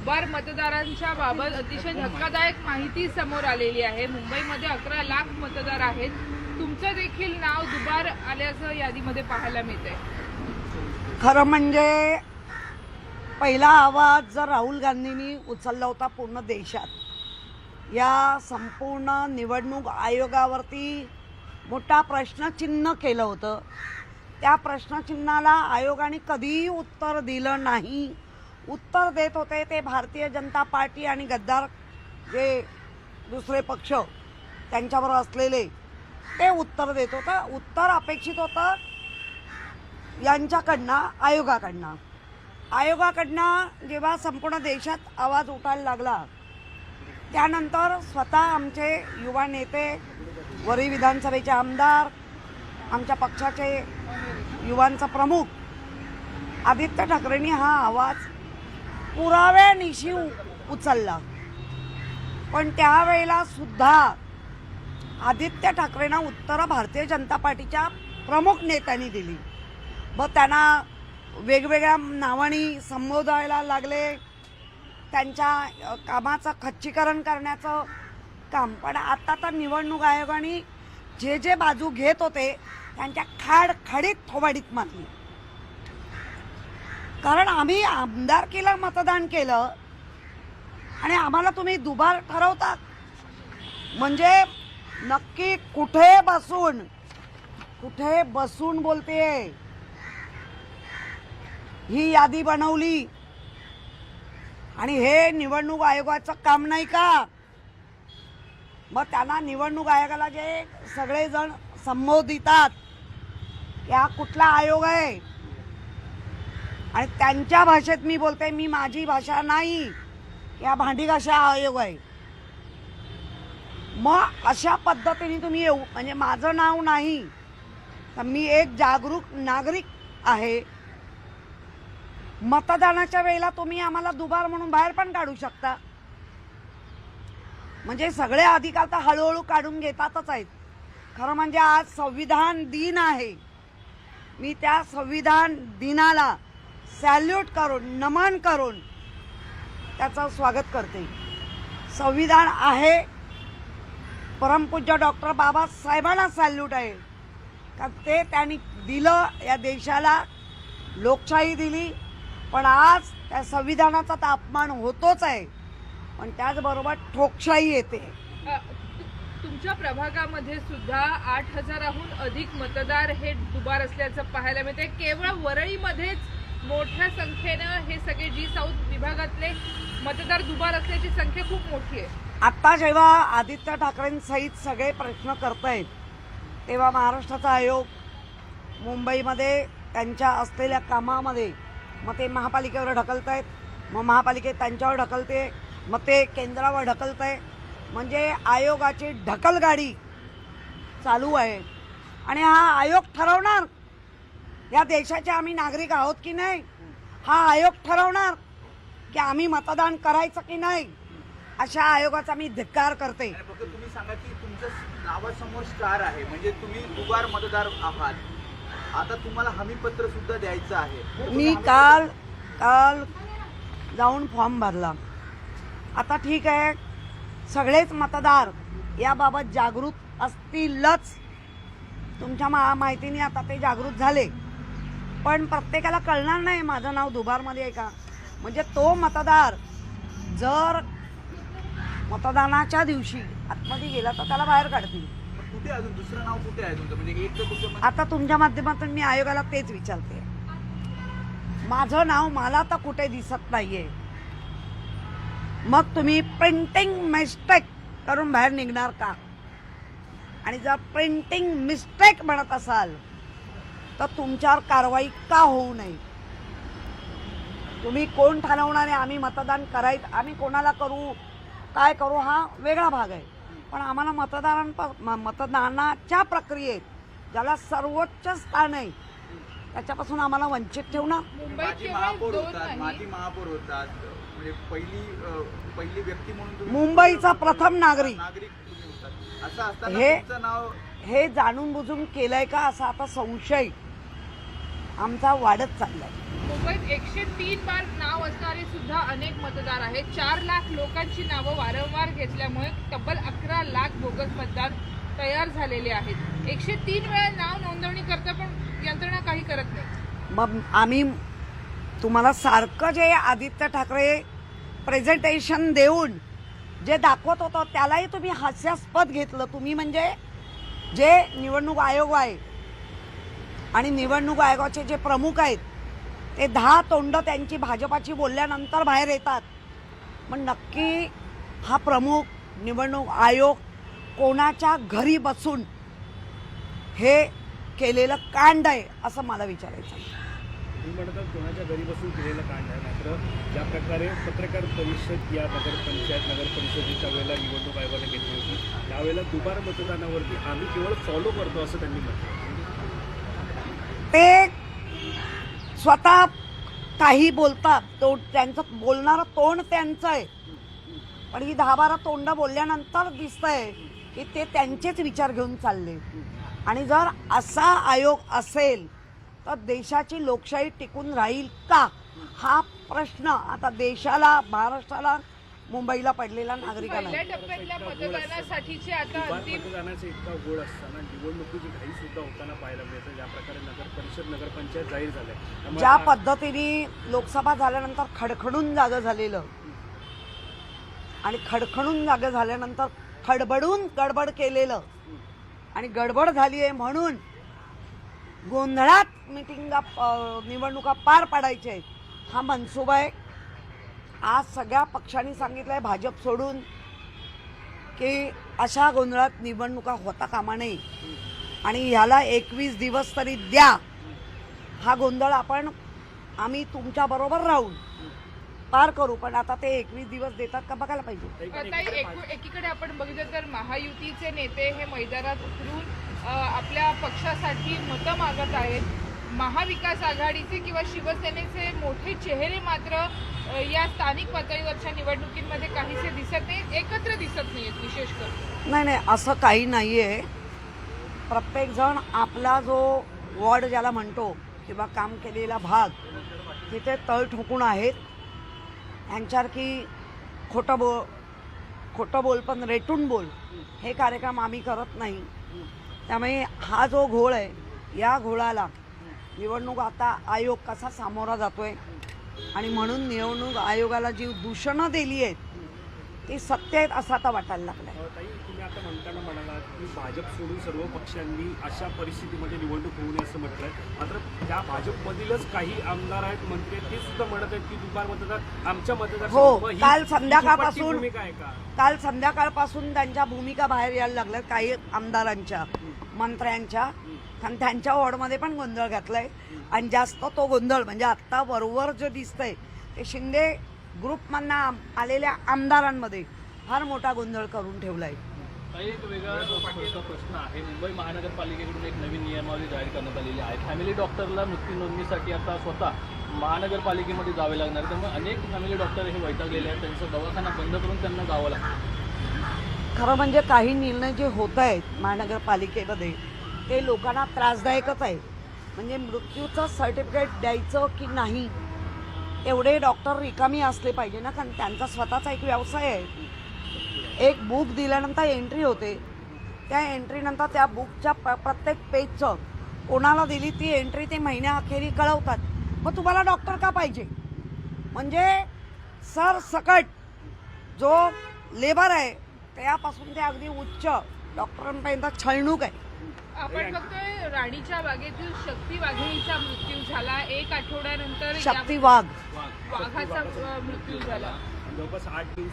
दुबार मतदारांच्या बाबत अतिशय धक्कादायक माहिती समोर आलेली आहे। मुंबईमध्ये 11 लाख मतदार आहेत। तुमचं देखील नाव दुबार आल्याचं यादीमध्ये पाहायला मिळतंय। खरं म्हणजे पहिला आवाज जर राहुल गांधींनी उचलला होता पूर्ण देशात, या संपूर्ण निवडणूक आयोगावरती मोठा प्रश्नचिन्ह केलं होतं। त्या प्रश्नचिन्हाला आयोगाने कधीही उत्तर दिलं नाही। उत्तर देत होते ते भारतीय जनता पार्टी आणि गद्दार जे दुसरे पक्ष त्यांच्यावर असलेले ते उत्तर देत होतं। उत्तर अपेक्षित होतं यांच्याकडनं, आयोगाकडनं जेव्हा संपूर्ण देशात आवाज उठायला लागला, त्यानंतर स्वतः आमचे युवा नेते, वरी विधानसभेचे आमदार, आमच्या पक्षाचे युवांचा प्रमुख आदित्य ठाकरेंनी हा आवाज पुराव्यानिशी उचलला। पण त्यावेळेला सुद्धा आदित्य ठाकरेंना उत्तरं भारतीय जनता पार्टीच्या प्रमुख नेत्यांनी दिली। मग त्यांना वेगवेगळ्या नावांनी संबोधायला लागले, त्यांच्या कामाचं खच्चीकरण करण्याचं काम। पण आता तर निवडणूक आयोगाने जे जे बाजू घेत होते त्यांच्या खाडखडीत थोबाडीत मारली। कारण आम्ही आमदारकीला मतदान केलं आणि आम्हाला तुम्ही दुबार ठरवता, म्हणजे नक्की कुठे बसून बोलतेय? ही यादी बनवली आणि हे निवडणूक आयोगाचं काम नाही का? मग त्यांना निवडणूक आयोगाला जे सगळेजण संबोधितात, या कुठला आयोग आहे? आणि त्यांच्या भाषेत मी बोलते, मी माझी भाषा नाही, या भांडी घासा आयोग आहे। मग अशा पद्धतीने तुम्ही येऊ, म्हणजे माझं नाव नाही तर मी एक जागरूक नागरिक आहे। मतदानाच्या वेळेला तुम्ही आम्हाला दुबार म्हणून बाहेर पण काढू शकता। म्हणजे सगळे अधिकार तर हळूहळू काढून घेतातच आहेत। खरं म्हणजे आज संविधान दिन आहे। मी त्या संविधान दिनाला सॅल्यूट करून, नमन करून त्याचं स्वागत करते। संविधान आहे, परमपूज्य डॉक्टर बाबासाहेबांना सॅल्यूट आहे का ते त्यांनी दिलं या देशाला, लोकशाही दिली। पण आज त्या संविधानाचा तर अपमान होतोच आहे, पण त्याचबरोबर ठोकशाही येते। तुमच्या प्रभागामध्ये सुद्धा 8,000हून अधिक मतदार हे दुबार असल्याचं पाहायला मिळते। केवळ वरळीमध्येच मोठ्या संख्येनं हे सगळे जी साऊथ विभागातले मतदार दुबार असल्याची संख्या खूप मोठी आहे। आता जेव्हा आदित्य ठाकरेंसहित सगळे प्रश्न करतायत, तेव्हा महाराष्ट्राचा आयोग मुंबईमध्ये त्यांच्या असलेल्या कामामध्ये मग ते महापालिकेवर ढकलतायत, मग महापालिकेत त्यांच्यावर ढकलते, मग ते केंद्रावर ढकलतंय। म्हणजे आयोगाची ढकलगाडी चालू आहे। आणि हा आयोग ठरवणार या देशाचे आम्ही नागरिक आहोत की नाही, हा आयोग ठरवणार की आम्ही मतदान करायचं की नाही। अशा आयोगाचा मी धिक्कार करते। फक्त तुम्ही सांगा की तुमचं नावासमोर स्टार आहे, म्हणजे तुम्ही दुबार मतदार आहात, आता तुम्हाला हमीपत्र सुद्धा द्यायचं आहे। मी काल जाऊन फॉर्म भरला। आता ठीक आहे, सगळेच मतदार याबाबत जागृत असतीलच, तुमच्या माहितीने आता ते जागृत झाले। पण प्रत्येकाला कळणार नाही माझं नाव दुबारमध्ये आहे का। म्हणजे तो मतदार जर मतदानाच्या दिवशी आतमध्ये गेला तर त्याला बाहेर काढतील। कुठे अजून दुसरं नाव कुठे आहे तुमचं? म्हणजे एक तर तुमचं आता तुमच्या माध्यमातून मी आयोगाला तेच विचारते, माझं नाव मला तर कुठे दिसत नाहीये। मग तुम्ही प्रिंटिंग मिस्टेक करून बाहेर निघणार का? आणि जर प्रिंटिंग मिस्टेक म्हणत असाल तर तुमच्यावर कारवाई का होऊ नये? तुम्ही कोण ठरवणार आहे आम्ही मतदान करायचं, आम्ही कोणाला करू, काय करू, हा वेगळा भाग आहे। पण आम्हाला मतदानाच्या प्रक्रियेत ज्याला सर्वोच्च स्थान आहे त्याच्यापासून आम्हाला वंचित ठेवणार। माजी महापौर होतात, म्हणजे पहिली व्यक्ती म्हणून तुम्ही मुंबईचा प्रथम नागरिक असं असताना तुमचं नाव हे जाणून बुजून केलंय का असा आता संशय आमचा वाढत चाललाय. मुंबईत 103 बार नाव असणारे सुद्धा अनेक मतदार आहेत. 4 लाख लोकांची नावं वारंवार घेतल्यामुळे तब्बल 11 लाख बोगस मतदार तयार झालेले आहेत. 103 वेळा नाव नोंदणी करता पण यंत्रणा काही करत नाही. मग आम्ही तुम्हाला सारखं जे आदित्य ठाकरे प्रेझेंटेशन देऊन जे दाखवत होतो त्यालाही तुम्ही हास्यास्पद घेतलं. तुम्ही म्हणजे जे निवडणूक आयोग आहे आणि निवडणूक आयोगाचे जे प्रमुख आहेत ते 10 तोंड त्यांची भाजपाची बोलल्यानंतर बाहेर येतात. मग नक्की हा प्रमुख निवडणूक आयोग कोणाच्या घरी बसून हे केलेलं कांड आहे असं मला विचारायचं आहे. तुम्ही म्हणतात कोणाच्या घरी बसून केलेलं कांड आहे, मात्र ज्या प्रकारे पत्रकार परिषद या नगर परिषदेच्या वेळेला निवडणूक आयोगाने घेतली होती त्यावेळेला दुबार मतदानावरती आम्ही केवळ फॉलो करतो असं त्यांनी म्हटलं. ते स्वतः काही बोलतात, तो त्यांचं बोलणारं तोंड त्यांचं आहे, पण ही 10-12 तोंड बोलल्यानंतर दिसतंय की ते त्यांचेच विचार घेऊन चालले. आणि जर असा आयोग असेल तर देशाची लोकशाही टिकून राहील का हा प्रश्न आता देशाला, महाराष्ट्राला, मुंबईला पडलेला नागरिकांना आहे. पहिल्या टप्प्यातल्या मतदानासाठीचे आता दुबार अंतिम मतदानाचा इतका गोळ असताना निवडणुकीची घाई सुद्धा होताना पाहायला मिळतं. ज्या प्रकारे नगर परिषद नगरपंचायत जाहीर झाल्या त्यामुळे ज्या पद्धतीने लोकसभा झाल्यानंतर खडखडून जागं झालेलं आणि खडखडून जागं झाल्यानंतर खडबडून गडबड केलेलं आणि गडबड झाली आहे म्हणून गोंधळात निवडणुका पार पाडायच्या आहेत हा मनसुबा आहे. आज सगळ्या पक्षांनी सांगितलं आहे भाजप सोडून की अशा गोंधळात निवडणुका होता कामा नये आणि ह्याला 21 दिवस तरी द्या. हा गोंधळ आम्ही तुमच्याबरोबर राहून पार करू, पण आता ते 21 दिवस देतात का बघायला पाहिजे. आता एकीकडे आपण बघितलं तर महायुतीचे नेते हे मैदानात उतरून आपल्या पक्षासाठी मतं मागत आहेत. महाविकास आघाडीचे किंवा शिवसेनेचे मोठे चेहरे मात्र या स्थानिक पातळीवरच्या निवडणुकीमध्ये काहीसे दिसत नाहीत, एकत्र दिसत नाहीत विशेष करून. नाही असं काही नाही आहे. प्रत्येकजण आपला जो वॉर्ड ज्याला म्हणतो किंवा काम केलेला भाग तिथे तळ ठोकून आहेत. ह्यांच्यासारखी खोटं बोल पण रेटून बोल हे कार्यक्रम आम्ही करत नाही. त्यामुळे हा जो घोळ आहे या घोळाला निवडणूक आता आयोग कसा सामोरा जातोय आणि म्हणून निवडणूक आयोगाला जी दूषणं दिली आहेत ती सत्य आहेत असं आता वाटायला लागलं आहे. ताई, तुम्ही आता म्हणताना म्हणालात की भाजप सोडून सर्व पक्षांनी अशा परिस्थितीमध्ये निवडणूक होऊ नये असं म्हटलंय, मात्र त्या भाजपमधीलच काही आमदार आहेत, मंत्री ते सुद्धा म्हणत आहेत की दुबार मतदार आमच्या हो, काल का संध्याकाळपासून त्यांच्या भूमिका बाहेर यायला लागल्या काही आमदारांच्या, मंत्र्यांच्या, कारण त्यांच्या वॉर्डमध्ये पण गोंधळ घातलाय. आणि जास्त तो गोंधळ म्हणजे आत्ता बरोबर जे दिसतंय ते शिंदे ग्रुपमधनं आलेल्या आमदारांमध्ये फार मोठा गोंधळ करून ठेवलाय. एक वेगळा प्रश्न आहे. मुंबई महानगरपालिकेकडून एक नवीन नियमावली जाहीर करण्यात आलेली आहे. फॅमिली डॉक्टरला मृत्यू नोंदणीसाठी आता स्वतः महानगरपालिकेमध्ये जावे लागणार, त्यामुळे अनेक फॅमिली डॉक्टर हे वैतागलेले आहेत. त्यांचा दवाखाना बंद करून त्यांना जावं लागतं. खरं म्हणजे काही निर्णय जे होत आहेत महानगरपालिकेमध्ये ते लोकांना त्रासदायकच आहे. म्हणजे मृत्यूचं सर्टिफिकेट द्यायचं की नाही एवढे डॉक्टर रिकामी असले पाहिजे ना, कारण त्यांचा स्वतःचा एक व्यवसाय आहे. एक बुक दिल्यानंतर एंट्री होते, त्या एंट्रीनंतर त्या बुकच्या प्रत्येक पेजचं कोणाला दिली ती एंट्री ते महिन्याअखेरी कळवतात. मग तुम्हाला डॉक्टर का पाहिजे? म्हणजे सरसकट जो लेबर आहे त्यापासून ते अगदी उच्च डॉक्टरांपर्यंत छळणूक आहे. आपण बघतोय राणीच्या बागेतील शक्ती वाघिणीचा मृत्यू झाला. 1 आठवड्यानंतर शक्ती वाघ वाघाचा मृत्यू झाला. जवळपास 8 दिवस